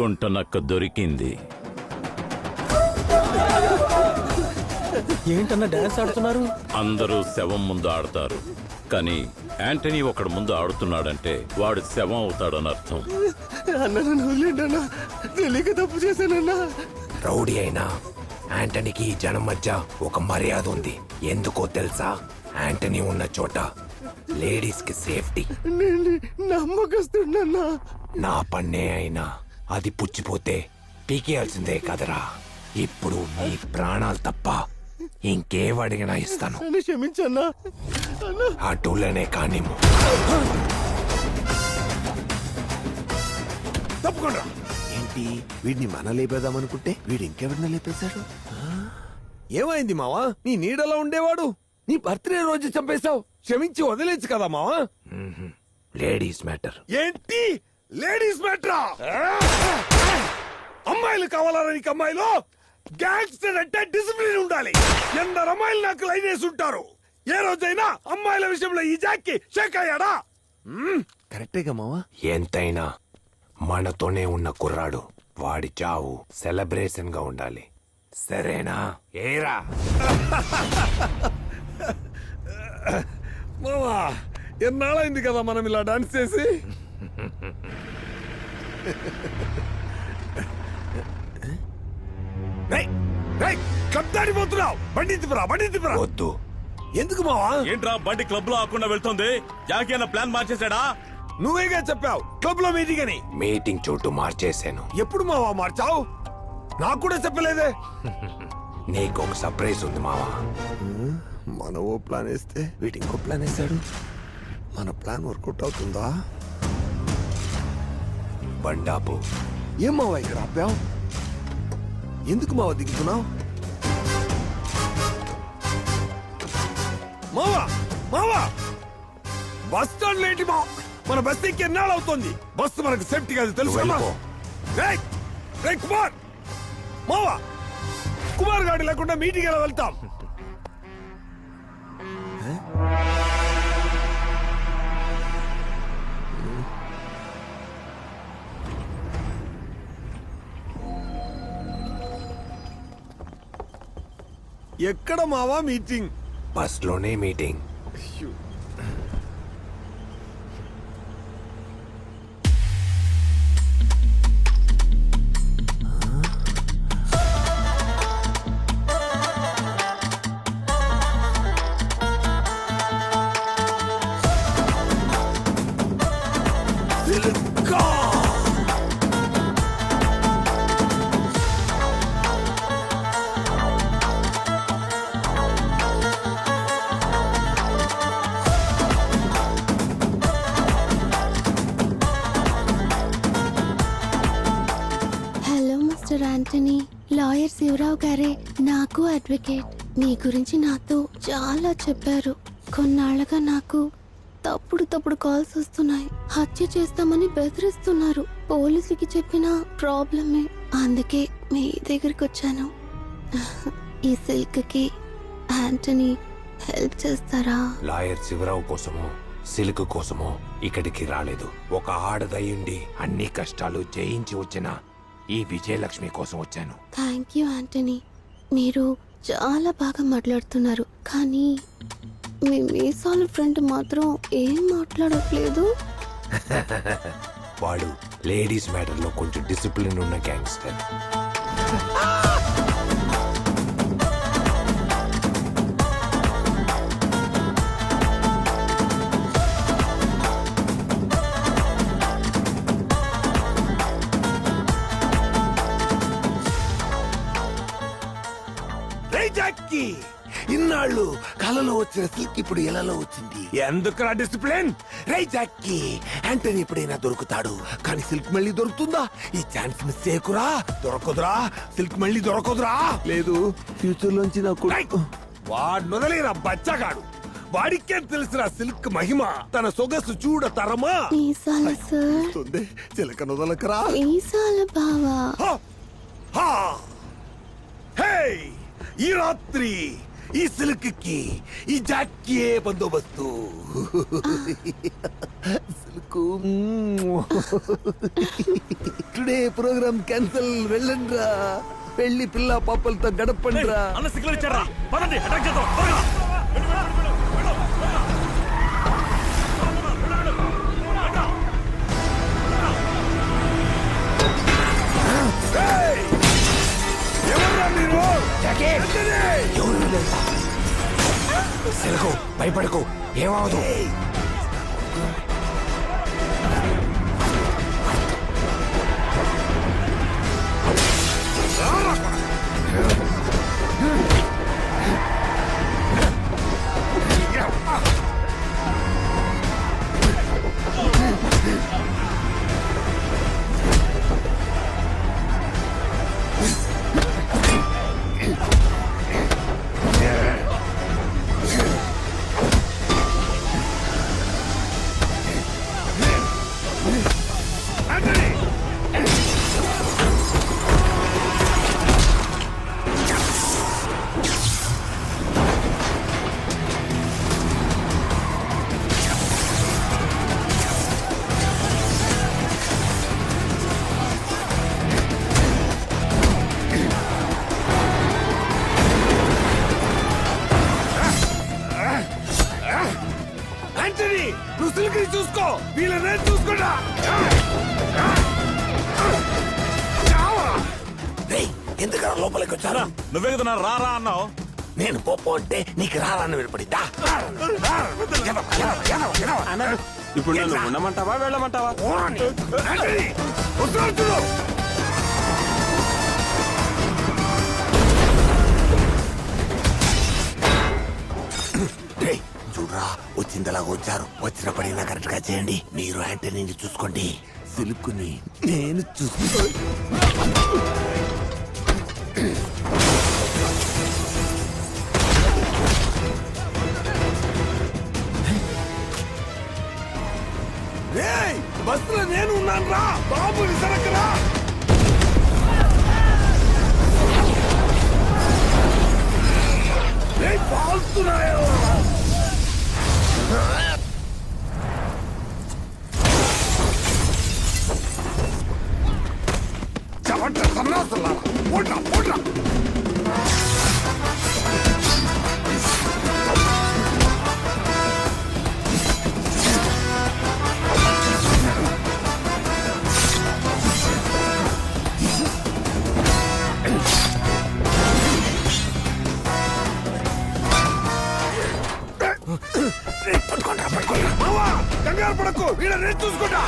గుంటనక్క దొరికింది. ఏంటన్నా డాన్స్ ఆడుతున్నారు? అందరూ శవం ముందు ఆడతారు, కానీ యాంటనీ ఒకడు ముందు ఆడుతున్నాడంటే వాడు శవం అవుతాడని అర్థం. అన్న నన్ను వదిలేండన్నా, తెలియక తప్పు చేశానన్నా. రౌడీ అయినా యాంటనీకి ఈ జనం మధ్య ఒక మర్యాద ఉంది. ఎందుకో తెలుసా? యాంటనీ ఉన్న చోట లేడీస్ కి సేఫ్టీ. నేను నమ్మకస్తున్నా. నా పన్నే అయినా అది పుచ్చిపోతే పీకేయాల్సిందే కదరా. ఇప్పుడు నీ ప్రాణాలు తప్ప ఇంకేవడిగినా ఇస్తాను. క్షమించన్నా. అటులనే కానిము. తప్పకుండా. ఏంటి వీడిని మన లేపేద్దామనుకుంటే వీడు ఇంకెవరిని లేపేశాడు? ఏమైంది మావా? నీ నీడలో ఉండేవాడు నీ బర్త్డే రోజు చంపేశావు. క్షమించి వదిలేచ్చు కదా మావా. Ladies matter. ఏంటి లేడీస్ మ్యాటరా? అమ్మాయిలు కావాలా నీకు? అమ్మాయిలు గ్యాంగ్స్టర్ అంటే డిసిప్లిన్ ఉండాలి. ఎందరు అమ్మాయిలు నాకు లైన్ వేసి ఉంటారు. ఏ రోజైనా అమ్మాయిల విషయంలో ఈ జాక్కి షేక్ అయ్యాడా? కరెక్టేగా మావా. ఎంతైనా మనతోనే ఉన్న కుర్రాడు. వాడి చావు సెలబ్రేషన్ గా ఉండాలి. సరేనా? ఏరా మావా, ఎన్నాళ్ళైంది కదా మనం ఇలా డాన్స్ చేసి. కబ్దాడిపోతున్నావు. బండి తిప్పరా, బండి తిప్పరా. వద్దు. ఎందుకు మావా? ఏంట్రా బండి క్లబ్ లో ఆకుండా వెళ్తుంది? జాకీ అన్న ప్లాన్ మార్చేశాడా? నువ్వేగా చెప్పావు క్లబ్ లో మీటింగ్ అని. మీటింగ్ చోటు మార్చేశాను. ఎప్పుడు మావా మార్చావు? నాకు కూడా చెప్పలేదే. నీకొక సర్ప్రైజ్ ఉంది మావా. మన ఓ ప్లాన్ వేస్తే వీటి ఇంకో ప్లాన్ వేసాడు. మన ప్లాన్ వర్కౌట్ అవుతుందా? బండాపు. ఏం మావా ఇక్కడ ఆపావు? ఎందుకు మావా దిగుతున్నావు? మావా మావా, బస్ స్టాండ్ లేటి మా. మన బస్ ఎక్కి ఎన్నాళ్ళు అవుతుంది? బస్సు మనకు సేఫ్టీ కాదు తెలుసు కదా? వెళ్ళిపో. రేయ్, రేయ్ కుమార్, మావా కుమార్ గాడి లేకుండా మీటింగ్ ఎలా వెళ్తాం? ఎక్కడ మావా మీటింగ్? బస్ లోనే మీటింగ్. యాంటనీ, లాయర్ శివరావు గారే నాకు అడ్వకేట్. మీ గురించి నాతో చాలా చెప్పారు. కొన్నాళ్ళగా నాకు తప్పుడు కాల్స్ వస్తున్నాయి. హత్య చేస్తామని బెదిరిస్తున్నారు. పోలీసులకి చెప్పిన ప్రాబ్లమే. అందుకే మీ దగ్గరికి వచ్చాను. ఈ సిల్క్ కి యాంటనీ హెల్ప్ చేస్తారా? లాయర్ శివరావు కోసమో సిల్క్ కోసమో ఇక్కడికి రాలేదు. ఒక ఆడదయ్యుండి అన్ని కష్టాలు జయించి వచ్చిన ఈ విజయలక్ష్మి కోసం వచ్చాను. Thank you Antony. మీరు చాలా బాగా మాట్లాడుతున్నారు, కానీ మీ మీసాల ఫ్రెండ్ మాత్రం ఏం మాట్లాడట్లేదు. వాడు లేడీస్ మ్యాటర్ లో కొంచెం డిసిప్లిన్ ఉన్న గ్యాంగ్స్టర్. ఇన్నాళ్ళు కలలో వచ్చిన సిల్క్ ఇప్పుడు ఎలాలో వచ్చింది. ఎందుకురా డిసిప్లిన్? రై జాక్కీ, యాంటనీ ఎప్పుడైనా దొరుకుతాడు, కానీ సిల్క్ మళ్ళీ దొరుకుతుందా? ఈ ఛాన్స్ మిస్ చేయకురా. దొరకదురా, సిల్క్ మళ్ళీ దొరకదురా. లేదు, ఫ్యూచర్ లోంచి నాకు వాడు మొదలైన బచ్చగాడు. వాడికేం తెలిసిన సిల్క్ మహిమ? తన సొగసు చూడ తరమా. మీసాల సార్, చిలక నొదలకరా. మీసాల బావా. హే, ఈ రాత్రి ఈ సిల్క్ కి ఈ జాకీ బందోబస్తు. Silk today program cancel. వెళ్ళండ్రా, పెళ్లి పిల్ల పాపలతో గడపండ్రా. అన్న సిగ్నల్ ఇచ్చారా? పదండి, అటాక్ చేద్దాం. త్వరగా. ఎవర్రా మీరు? సిల్కు భయపడకు, ఏమవదు. ఆంటనీ, నువ్వు సిల్క్ ని చూసుకో, వీళ్ళనే చూసుకోడా. ఎందుకు లోపలికి వచ్చారా? నువ్వే కదా నా రా రా అన్నావు. నేను పోపో అంటే నీకు రారాన్ని వినపడిందా? ఇప్పుడు నన్ను ఉండమంటావా వెళ్ళమంటావా? చూడరా, వచ్చిందలాగా వచ్చారు. వచ్చిన పడినా కరెక్ట్ గా చేయండి. మీరు యాంటనీని చూసుకోండి, సిల్క్ని నేను చూసుకో. బస్సులో నేను ఉన్నాను రా బాబు, విసరకరా. పాల్తున్నాయో చవట సన్నాసులా. పోట్రా పోట్రా. పట్టుకోండి పట్టుకోండి. మావా, కంగారు పడకు, వీళ్ళ రేట్ చూసుకుంటా.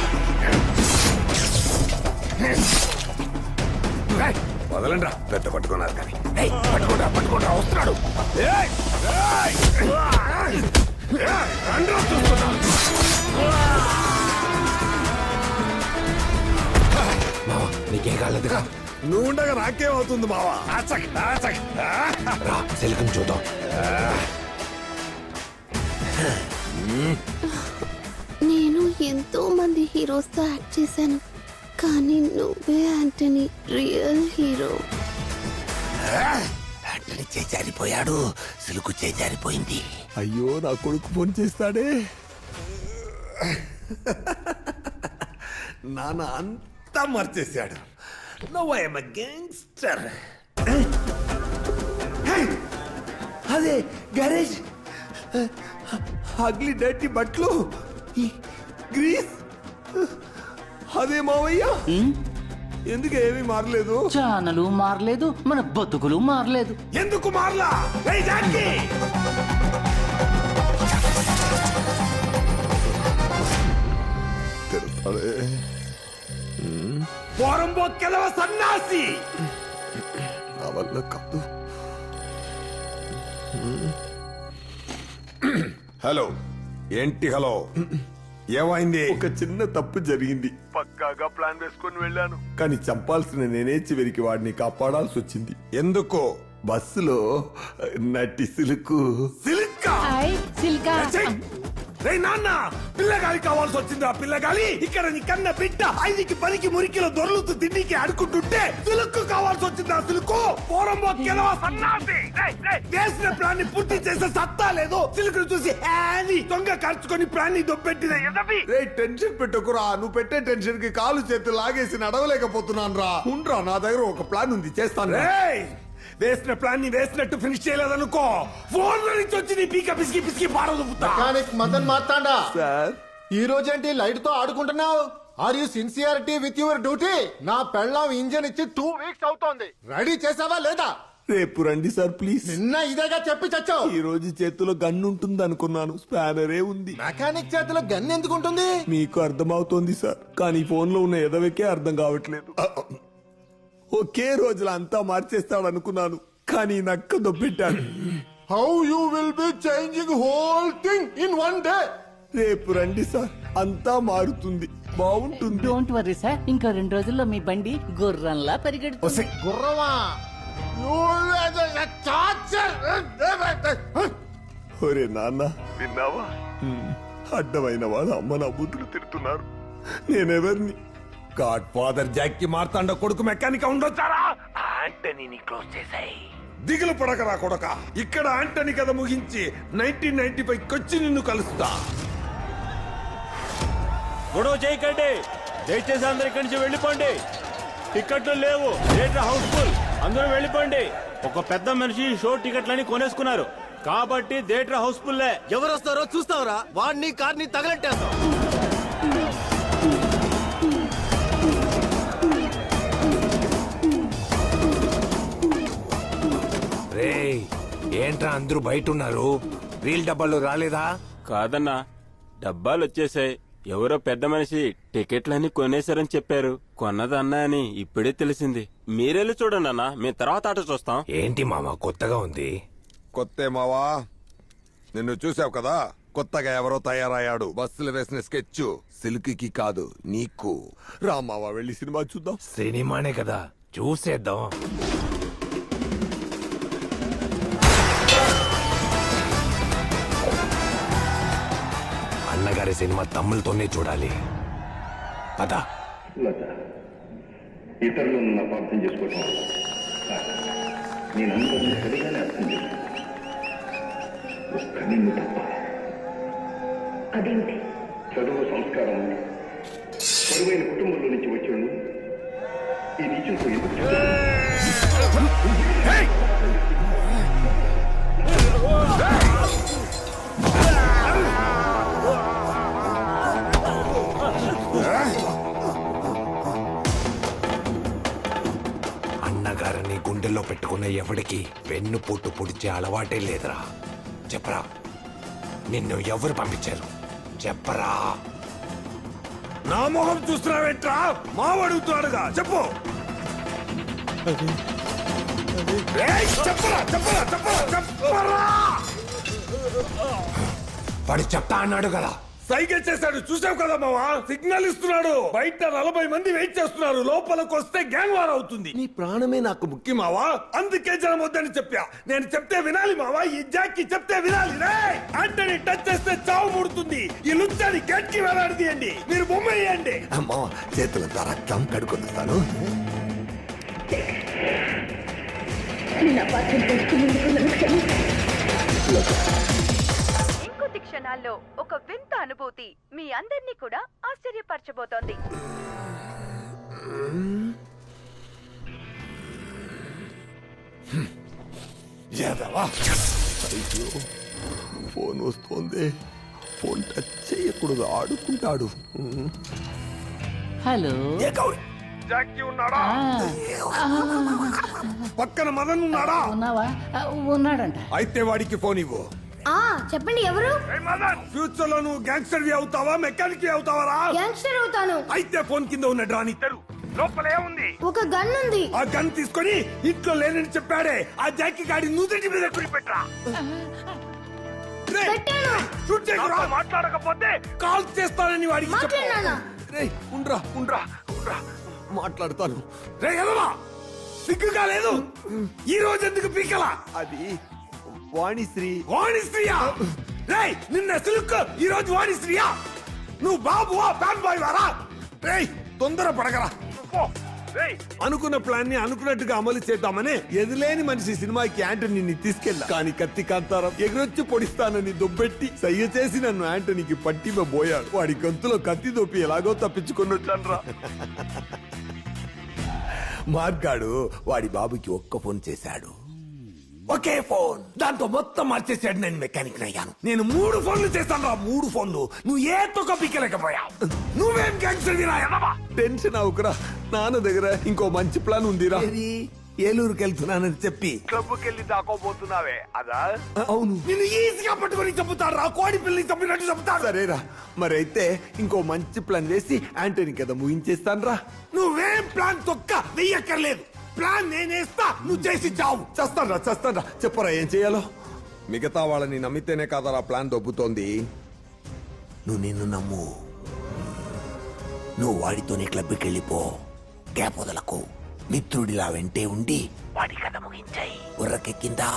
వదలండి రా, పెద్ద పట్టుకున్నారు కానీ. పట్టుకుంటా పట్టుకుంటా, వస్తున్నాడు. నీకే కాలేదుగా. నువ్వు ఉండగా నాకేమవుతుంది మావా? రా, సిల్కుని చూద్దాం. నేను ఎంతో మంది హీరోస్ తో యాక్ట్ చేశాను, కానీ నువ్వే యాంటనీ, రియల్ హీరో. యాంటనీ చేజారిపోయాడు, సిలుకు చేజారిపోయింది. అయ్యో, నా కొడుకు ఫోన్ చేస్తాడే. నాన్న అంతా మర్చేశాడు. Now I am a gangster. అదే గణేష్, అగ్లీ డర్టీ బట్టలు, గ్రీస్. అదే మావయ్య, ఎందుకు ఏమీ మారలేదు? ఛానలు మారలేదు, మన బతుకులు మారలేదు. ఎందుకు మారలా? పోరంబోక్కెలవ సన్నాసి, నా వల్ల కాదు. హలో, ఏంటి హలో? ఏమైంది? ఒక చిన్న తప్పు జరిగింది. పక్కాగా ప్లాన్ వేసుకొని వెళ్ళాను, కానీ చంపాల్సిన నేనే చివరికి వాడిని కాపాడాల్సి వచ్చింది. ఎందుకో బస్సులో నటి సిల్కు. రే నాన్న పిల్లగాలి కావాల్సి వచ్చింది. ఆ పిల్లగాలి ఇక్కడ నీ కన్న బిడ్డ 5కి 10కి మురికిలో దొర్లుతూ తిండికి అడుకుంటుంటే సిలుక్కు కావాల్సి వచ్చింది. ఆ సిలుకు పోరంబో కెలవ సన్నాసి వేసిన ప్రాణి పూర్తి చేసే సత్తా లేదు. సిలుకును చూసి అని దొంగ ఖర్చుకొని ప్రాణి దొబ్బెట్టిన ఎదవి. రే టెన్షన్ పెట్టుకురా, నువ్వు పెట్టే టెన్షన్ కి కాలు చేతులు లాగేసి నడవలేకపోతున్నాను రా. ఉండ్రా, నా దగ్గర ఒక ప్లాన్ ఉంది, చేస్తాను. రేయ్ వేసిన ప్లాన్ ని వేసినట్టు ఫినిష్ చేయలేదనుకో ఫోన్ నుంచి వచ్చి నీ పీక పిసికి పిసికి పారదుపుతా. మెకానిక్ మదన్ మాట్లాడా సార్ ఈ రోజేంటి లైట్ తో ఆడుకుంటున్నావు? Are you sincerity with your duty? నా పెళ్ళాం ఇంజన్ ఇచ్చి 2 వీక్స్ అవుతోంది. రెడీ చేసావా లేదా? రేపు రండి సార్ ప్లీజ్. నిన్న ఇదేగా చెప్పి చచ్చావు. ఈ రోజు చేతిలో గన్ ఉంటుంది అనుకున్నాను, స్పానరే ఉంది. మెకానిక్ చేతిలో గన్ ఎందుకు ఉంటుంది? మీకు అర్థమవుతోంది సార్, కానీ ఫోన్ లో ఉన్న ఎదవకే అర్థం కావట్లేదు. ఒకే రోజులో అంతా మార్చేస్తాడు అనుకున్నాను, కానీ నక్క దొబ్బెట్టాడు. How you will be changing whole thing in 1 day? రేపు రండి సార్, అంతా మారుతుంది, బాగుంటుంది. డోంట్ వర్రీ సార్, ఇంకో 2 రోజుల్లో మీ బండి గుర్రంలా పరిగెడుతుంది. గుర్రమా? ఒరే నాన్న విన్నావా? అడ్డమైన వాళ్ళ అమ్మ నా బుద్ధులు తిడుతున్నారు. నేనెవరిని? గాడ్ ఫాదర్ జాక్ కి మార్తాండ కొడుకు మెకానిక్ ఉండొచ్చారా? ఆంటనీని క్లోజ్ చేసాయి. దిగులు పడకరా కొడక, ఇక్కడ ఆంటనీ కథ ముగించి 1995 కొచ్చి నిన్ను కలుస్తా. గొడవ చేయకండి, దయచేసి అందరు ఇక్కడి నుంచి వెళ్ళిపోండి. టికెట్లు లేవు, థియేటర్ హౌస్ఫుల్, అందరూ వెళ్ళిపోండి. ఒక పెద్ద మనిషి షో టికెట్లని కొనేసుకున్నారు కాబట్టి థియేటర్ హౌస్ఫుల్లే. ఎవరు వస్తారో చూస్తావురా, వాడిని కార్ని తగలెట్టేస్తాం. రేయ్ ఏంట్రా అందరూ బయట ఉన్నారు? రీల్ డబ్బాలు రాలేదా? కాదన్నా, డబ్బాలు వచ్చేసాయి. ఎవరో పెద్ద మనిషి టికెట్లన్నీ కొనేశారని చెప్పారు. కొన్నదన్నా అని ఇప్పుడే తెలిసింది. మీరెళ్ళి చూడండి అన్నా, మేము తర్వాత ఆట చూస్తాం. ఏంటి మామ కొత్తగా ఉంది? కొత్త మావా, నిన్ను చూసావు కదా, కొత్తగా ఎవరో తయారయ్యాడు. బస్సులు వేసిన స్కెచ్ సిల్క్కి కాదు నీకు. రామావా వెళ్ళి సినిమా చూద్దాం. సినిమానే కదా, చూసేద్దాం. అన్నగారి సినిమా తమ్ములతోనే చూడాలి. పద. ఇతరులను నాకు అర్థం చేసుకోవటం నేను అందరినీ సరిగానే అర్థం చేసుకున్నాను. ఒక్క నిన్ను తప్ప. అదేంటి? చదువు సంస్కారం ఉంది. బరువైన కుటుంబంలో నుంచి వచ్చాడు. ఈ నీచులతో ఎందుకు అన్నగారిని గుండెల్లో పెట్టుకున్న ఎవడికి వెన్ను పొట్టు పొడిచే అలవాటే లేదురా. చెప్పరా, నిన్ను ఎవరు పంపించారు? చెప్పరా. నా మొహం చూస్తున్నావేంట్రా? మావడుగుతున్నాడుగా, చెప్పు. ఏయ్, చెప్పరా చెప్పరా చెప్పరా చెప్పరా. వాడు చెప్తా అన్నాడు కదా. సైకిల్ చేశాడు, చూసావు కదా మావా. సిగ్నల్ ఇస్తున్నాడు. బయట 40 మంది వెయిట్ చేస్తున్నారు. లోపలికి వస్తే గ్యాంగ్ వార్ అవుతుంది. నీ ప్రాణమే నాకు ముఖ్యం మావా, అందుకే జనం వద్దని చెప్పా. నేను చెప్తే వినాలి మావా, ఈ జాక్కి చెప్తే వినాలి. రే ఆంటనీ టచ్ చేస్తే చావు ముడుతుంది. ఈ లుచ్చాని గేట్ కి వేలాడదీయండి, మీరు బొమ్మ వేయండి. అమ్మా చేతులతో రక్తం కడుకొనిస్తాను. ఇంకొద్ది క్షణాల్లో ఒక వింత అనుభూతి మీ అందరినీ కూడా ఆశ్చర్యపరచబోతోంది. ఫోన్ వస్తోంది. ఫోన్ టచ్ చేయకూడదు, ఆడుకుంటాడు. హలో, జాకీ ఉన్నాడా? పక్కన మదన్ ఉన్నాడా? ఉన్నావా? ఉన్నాడంట. అయితే వాడికి ఫోన్ ఇవ్వు. చెప్పండి ఎవరు? ఫ్యూచర్ లో నువ్వు గ్యాంగ్స్టర్ అవుతావా, మెకానిక్ అవుతావా? గ్యాంగ్స్టర్ అవుతాను. అయితే ఫోన్ కింద ఉన్న డ్రాని తెరు. లోపల ఏముంది? ఒక గన్ ఉంది. ఆ గన్ తీసుకొని ఇంట్లో లేనని చెప్పాడే ఆ జాకీ గాడి నుదుటి మీద పెట్టరా. మాట్లాడకపోతే కాల్ చేస్తానని వాడికి ఉండ్రా ఉండ్రా ఉండ్రా, మాట్లాడతాను. రే ఎదవా, సిగ్గుగా లేదు? ఈ రోజు ఎందుకు పీకలా? అది వాణిశ్రీ. వాణిశ్రీయా? రేయ్ నిన్న సిల్క్ ఈ రోజు వాడి శ్రీయా నువ్వు బాబువా ఫ్యాన్ బాయ్ వారా రేయ్ తొందర పడగరా అనుకున్న ప్లాన్ ని అనుకున్నట్టుగా అమలు చేద్దామని ఎదులేని మనిషి సినిమాకి యాంటనీని తీసుకెళ్ళా కానీ కత్తి కాంతారం ఎగురొచ్చి పొడిస్తానని దొబ్బెట్టి సయ్య చేసి నన్ను యాంటనీకి పట్టిపోయాడు. వాడి గొంతులో కత్తి దొప్పి ఎలాగో తప్పించుకుని వచ్చాన్రా. మార్గాడు వాడి బాబుకి ఒక్క ఫోన్ చేశాడు, ఒకే ఫోన్. దాంతో మొత్తం మార్చేసాడు. నేను మెకానిక్ అయ్యాను. నేను 3 ఫోన్లు చేస్తాను రా, 3 ఫోన్లు. నువ్వు ఏ తొక్క పిక్కలేకపోయావు. నువ్వేం గ్యాంగ్స్టర్ టెన్షన్ అవుకురా. నాన్న దగ్గర ఇంకో మంచి ప్లాన్ ఉందిరా. ఏలూరుకి వెళ్తున్నానని చెప్పి క్లబ్కి వెళ్ళి దాకోబోతున్నావే అదా? అవును. నేను ఈజీగా పట్టుకొని చెబుతాడు రా, కోడి పిల్లి చంపినట్టు చెబుతాడు. సరేరా, మరైతే ఇంకో మంచి ప్లాన్ వేసి యాంటనీ కదా ముగించేస్తాను రా. నువ్వేం ప్లాన్ తొక్క వెయ్యక్కర్లేదు. ప్లాన్ నేనేస్తా, నువ్వు చేసి చావు. చస్తానరా చెప్పరా ఏం చేయాలో. మిగతా వాళ్ళని నమ్మితేనే కాదరా ప్లాన్ దొబ్బుతోంది. నువ్వు నిన్ను నమ్ము. నువ్వు వాడితోనే క్లబ్కి వెళ్ళిపో. గ్యాప్ వదలకు. మిత్రుడిలా వెంటే ఉండి వాడి కథ ముగించాయి. బుర్రకెక్కిందా?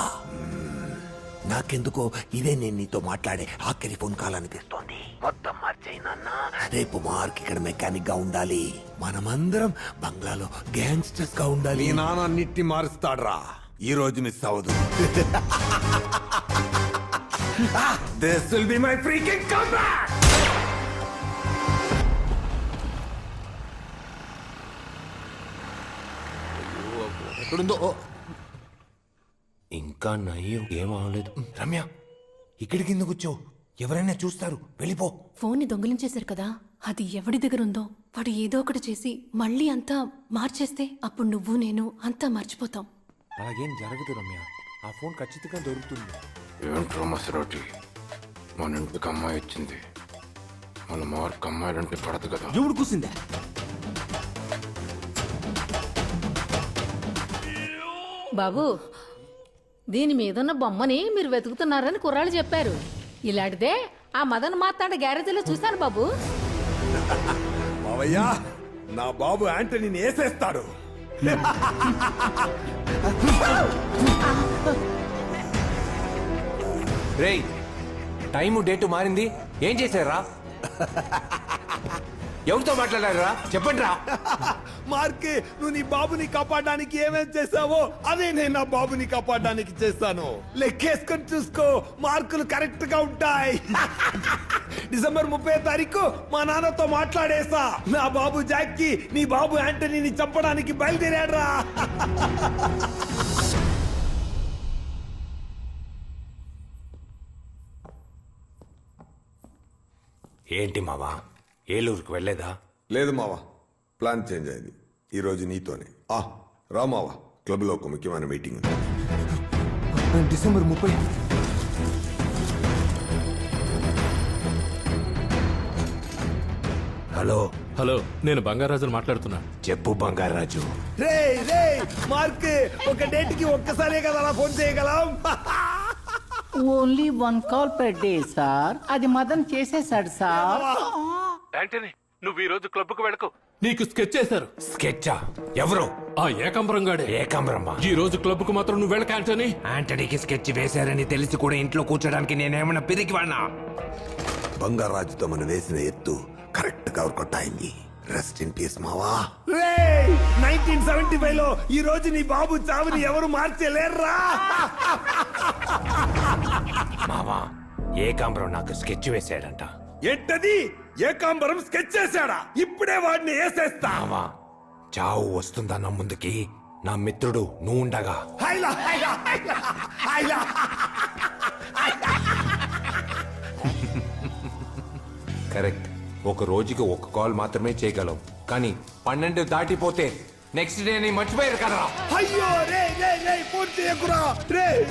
నాకెందుకో ఇదే నేను నీతో మాట్లాడే ఆఖరి ఫోన్ కాల్ అనిపిస్తోంది. మొత్తం మార్చేయి నాన్న. రేపు మార్క్ ఇక్కడ మెకానిక్ గా ఉండాలి. మనమందరం బంగ్లాలో గ్యాంగ్స్టర్స్ గా ఉండాలి. నీ నాన్న అన్నిటి మారుస్తాడ్రా. ఈ రోజు మిస్ అవ్వదు. This will be my freaking comeback. ఎక్కడుందో ఇంకా నయ్యం ఏం అవలేదు. రమ్య ఇక్కడికి ఎందుకు వచ్చావు? ఎవరైనా చూస్తారు, వెళ్ళిపో. ఫోన్ ని దొంగిలించేశారు కదా, అది ఎవడి దగ్గర ఉందో వాడు ఏదో ఒకటి చేసి మళ్ళీ అంతా మార్చేస్తే అప్పుడు నువ్వు నేను అంతా మర్చిపోతాం. అలాగేం జరగదు రమ్య. ఆ ఫోన్ ఖచ్చితంగా దొరుకుతుంది. ఏంట్రో మసరాటి, మన ఇంటికి అమ్మాయి వచ్చింది. మన మార్క్ అమ్మాయిలంటే పడదు కదా. ఎవడు కూసిందా? బాబు, దీని మీదున్న బొమ్మని మీరు వెతుకుతున్నారని కుర్రాళ్ళు చెప్పారు. ఇలాంటిదే ఆ మదన్ మాట్లాడ గ్యారేజీలో చూశాను బాబు. మావయ్య, నా బాబు యాంటనీని వేసేస్తాడు. రేయ్, టైము డేటు మారింది. ఏం చేశారా? ఎవరితో మాట్లాడారా? చెప్పండి రా. మార్కే, నువ్వు నీ బాబుని కాపాడడానికి ఏమేం చేసావో అదే నేను నా బాబుని కాపాడడానికి చేస్తాను. లెక్కేసుకొని చూసుకో, మార్కులు కరెక్ట్ గా ఉంటాయి. డిసెంబర్ 30వ తారీఖు మా నాన్నతో మాట్లాడేసా. నా బాబు జాక్కి నీ బాబు యాంటనీని చంపడానికి బయలుదేరాడ్రా. ఏంటి మావా, ఏలూరుకు వెళ్ళేదా? లేదు మావా, ప్లాన్ చేంజ్ అయింది. ఈ రోజు నీతోనే. రా మావా, క్లబ్ లో ఒక ముఖ్యమైన మీటింగ్ ఉంది. డిసెంబర్ 30. హలో, నేను బంగారాజును మాట్లాడుతున్నా. చెప్పు బంగారాజు. రే మార్క్, ఒక డేట్ కి ఒక్కసారే కదా అలా ఫోన్ చేయగలం. Only 1 call per day sir. అది మదన్ చేసేసాడు సార్. యాంటనీ, నువ్వు ఈ రోజు క్లబ్ కు వెళ్ళకు. నీకు స్కెచ్ చేశారు. స్కెచ్చా? ఎవరు? ఆ ఏకాంబరం గాడే. ఏకాంబరమ్మా? ఈ రోజు క్లబ్ కు మాత్రం నువ్వు వెళ్ళక యాంటనీ. యాంటనీకి స్కెచ్ వేశారని తెలిసి కూడా ఇంట్లో కూర్చోడానికి నేనేమన్నా పిరికి వాడినా? బంగారాజుతో మనం వేసిన ఎత్తు కరెక్ట్ గా కొట్టాయింది. రెస్ట్ ఇన్ పీస్ మావా. 1975 లో ఈ రోజు నీ బాబు చావుని ఎవరు మార్చలేర్రా. మావా, ఏకాంబరం నాకు స్కెచ్ వేశాడంట. ఏంటది? ఏకాంబరం స్కెచ్ చేశాడా? ఇప్పుడే వాడిని వేసేస్తా. మావా, చావు వస్తుందన్న ముందుకి నా మిత్రుడు నువ్వు ఉండగా. కరెక్ట్. ఒక రోజుకి ఒక కాల్ మాత్రమే చేయగలవు, కానీ 12 దాటిపోతే నెక్స్ట్ డే నీ మర్చిపోయారు కదా. అయ్యో ఫోన్ చేయకురా.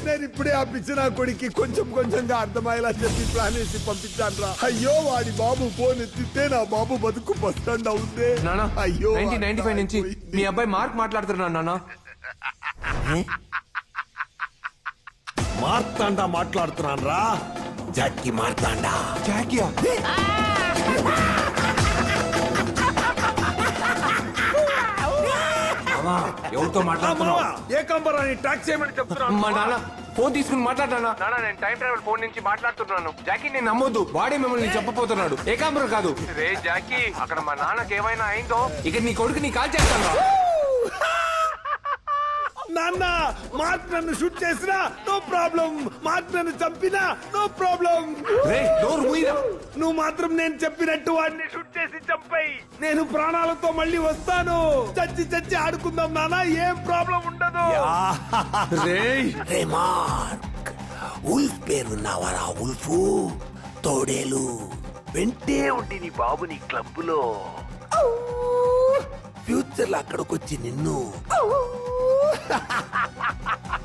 నేను ఇప్పుడే ఆ పిచ్చిన కొడుకి కొంచెంగా అర్థమయ్యేలా చెప్పి ప్లాన్ వేసి పంపించాను రా. అయ్యో, వాడి బాబు ఫోన్ ఎత్తితే నా బాబు బతుకు బస్ స్టాండ్ అవుతుంది. అయ్యో, 1995 నుంచి మీ అబ్బాయి మార్క్ మాట్లాడుతున్నాడు నాన్న. మార్తాండా మాట్లాడుతున్నాను రా. జాకీ మార్తాండా. జాకీయా? ఎవరితో మాట్లాడుతున్నావు? ఏకాంబరాన్ని ట్రాక్ చేయమని చెప్తున్నాను. మా నాన్న ఫోన్ తీసుకుని మాట్లాడతానా నాన్న నేను టైం ట్రావెల్ ఫోన్ నుంచి మాట్లాడుతున్నాను జాకీ నేను నమ్మొద్దు వాడే మిమ్మల్ని చెప్పబోతున్నాడు ఏకాంబరం కాదు రే జాకీ అక్కడ మా నాన్నకి ఏమైనా అయిందో ఇక నీ కొడుకు నీ కాల్ చేస్తాను నాన్న మార్క్ నన్ను షూట్ చేసినా నో ప్రాబ్లం, మార్క్ నన్ను చంపినా నో ప్రాబ్లం. నువ్వు మాత్రం నేను చెప్పినట్టు వాడిని షూట్ చేసి చంపాయి. నేను ప్రాణాలతో మళ్ళీ వస్తాను. చచ్చి చచ్చి ఆడుకుందాం నాన్న, ఏం ప్రాబ్లం ఉండదు. రే మార్క్, ఉల్ఫ్ పేరున్నావరా? ఉల్ఫ్ తోడేలు వెంటే ఉండి నీ బాబుని క్లబ్బులో ఫ్యూచర్ లో అక్కడికొచ్చి నిన్ను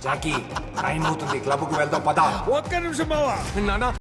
జాకీ టైం అవుతుంది క్లబ్ కు వెళ్దాం పదా. ఒక్క నిమిషం బావా. నాన్న